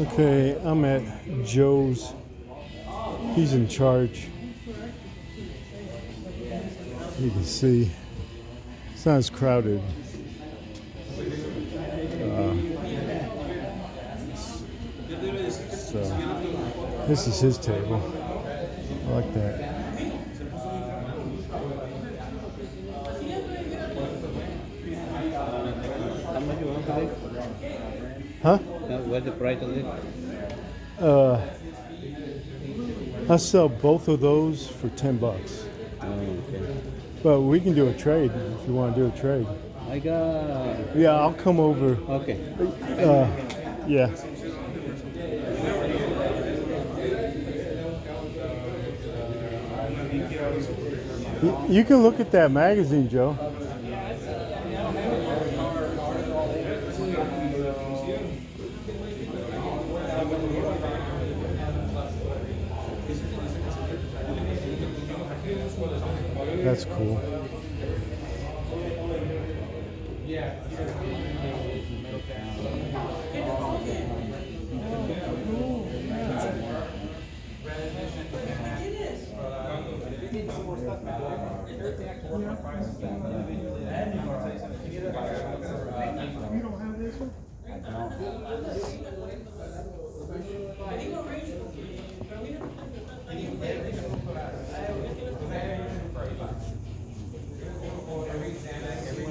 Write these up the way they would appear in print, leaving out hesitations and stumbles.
Okay, I'm at Joe's. He's in charge. You can see it's not as crowded. So this is his table. I like that. How much you want today? Huh? What's the price of it? I sell both of those for $10. Oh, okay. But we can do a trade if you want to do a trade. I got. Yeah, I'll come over. Okay. Yeah. You can look at that magazine, Joe. That's cool. You don't have this one?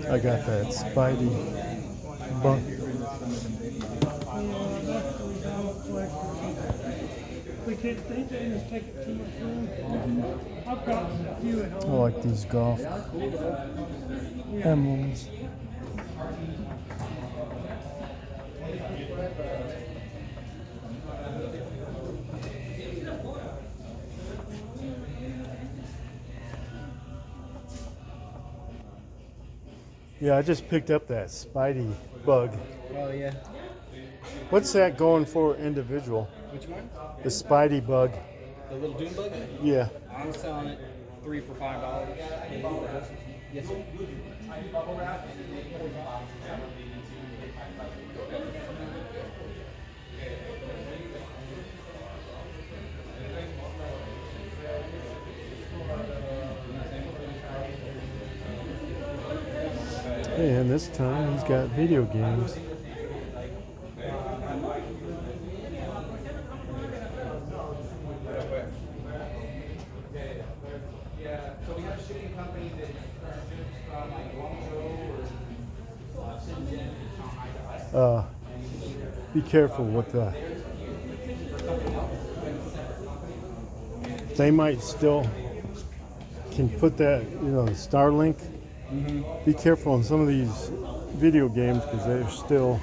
I got that Spidey bunk. They just take too much room. I've got a few at I home. like these golf emblems. Yeah, I just picked up that Spidey bug. Oh yeah. What's that going for individual? Which one? The Spidey bug. The little Doom bug? Yeah. I'm selling it 3 for $5. Yes, sir. And this time he's got video games. So we have a shipping company that ships from like Guangzhou or Shenzhen to Shanghai to us. Be careful with the. They might still can put that, the Starlink. Be careful on some of these video games because they're still.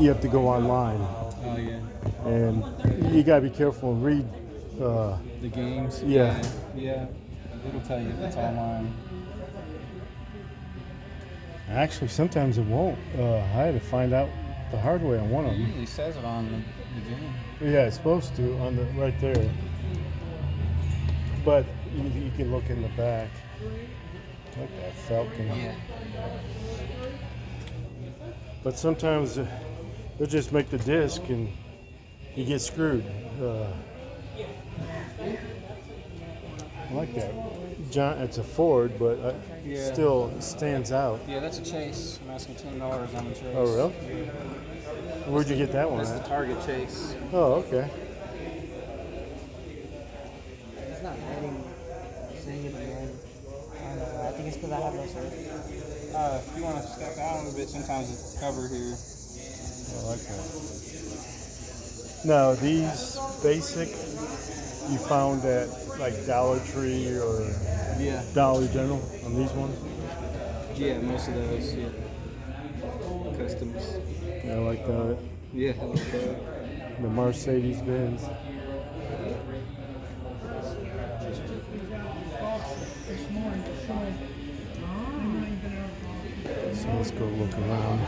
You have to go online, Oh yeah. and you gotta be careful and read. The games. Yeah. Yeah. It'll tell you if it's online. Actually, sometimes it won't. I had to find out the hard way on one of It them. usually says it on the game. Yeah, it's supposed to on the right there. But you can look in the back. Like that Falcon. Yeah. But sometimes they'll just make the disc and you get screwed. I like that. John, it's a Ford, but Yeah. still stands out. Yeah, that's a Chase. I'm asking $10 on the Chase. Oh, really? Where'd you get that one That's the at? Target Chase. Oh, okay. It's not letting sing it again. I don't know. I think it's because I have no service. If you want to step down a little bit, sometimes it's covered here. I like that. Now, these basic you found at like Dollar Tree or Yeah. Dollar General on these ones? Yeah, most of those. Yeah. Customs. Yeah, I like the Yeah. I like that. Mercedes Benz. This morning to show. You ain't been out of office. So let's go look around.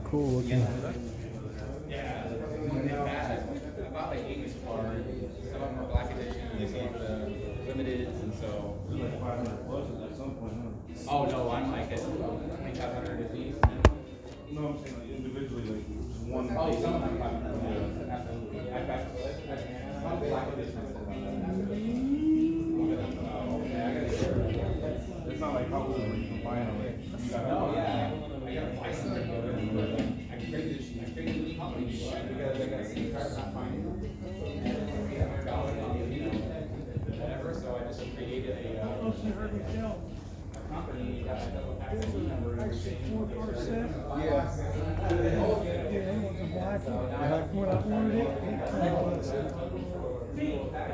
cool looking. About like 80 cars. Some of them are black editions, some of them are limited, and so. Oh no, I'm like at 2,500 at least. No, I'm saying like individually, like just one. Oh, some of them are 500. Absolutely. I've got some black editions. It's not like how you can find them. Like, you gotta. Oh yeah, I gotta buy some. I created this company because I got some cars not finding them. Whatever, so I just created a You heard me tell. company. Actually, 4-car set. Yeah. Yeah, it was a black one. When I ordered it,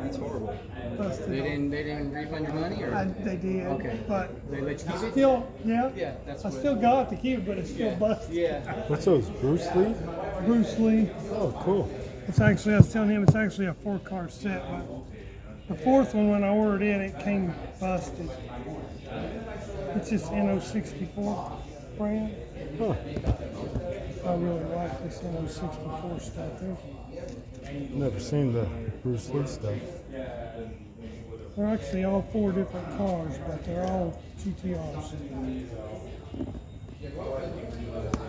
That's horrible. busted. They didn't refund your money, or They did. Okay. But they let you keep it? still, yeah. Yeah, that's I what- still got the key, but it's still busted. Yeah. What's those? Bruce Lee? Bruce Lee. Oh, cool. It's actually, I was telling him, it's actually a 4-car set, but the fourth one, when I ordered it came busted. It's just NO64 brand. Huh. I really like this NO64 stuff. Never seen the Bruce Lee stuff. They're actually all 4 different cars, but they're all GTRs.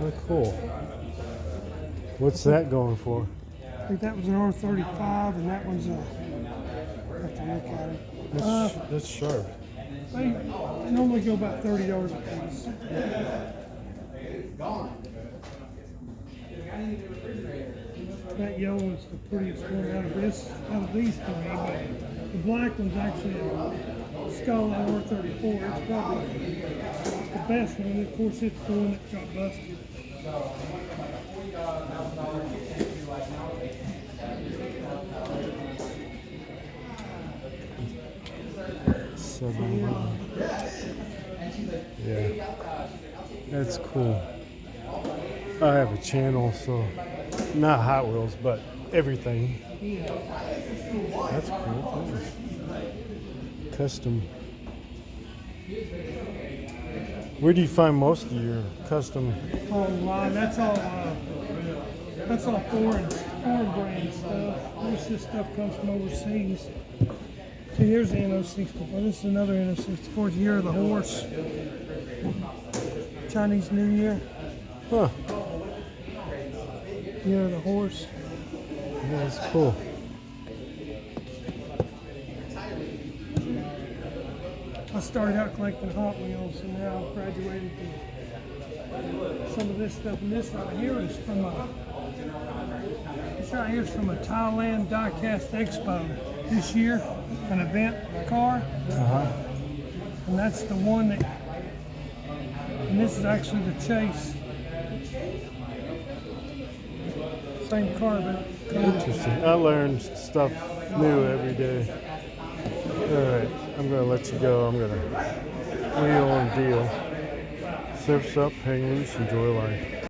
Oh, cool. What's that going for? I think that was an R35, and that one's a. I have to look at it. That's sharp. They normally go about $30 a piece. That yellow is the prettiest one out of these 3, but the black one's actually a Scala R34. It's probably the best one. Of course, it's the one that got busted. Yeah, that's cool. I have a channel, so not Hot Wheels, but everything. That's cool. Thanks. Custom. Where do you find most of your custom? Oh wow, that's all foreign brand stuff. Most of this stuff comes from overseas. See, here's the NO64. This is another NO64. It's Year of the Horse. Chinese New Year. Huh? Year of the Horse. Yeah, that's cool. I started out collecting Hot Wheels, and now I've graduated to some of this stuff. And this right here is from a Thailand Diecast Expo this year, an event car. And that's the one that. And this is actually the Chase. Same car, but. Interesting. I learn stuff new every day. All right, I'm gonna let you go. I'm gonna wheel and deal. Surf's up, hang loose, enjoy life.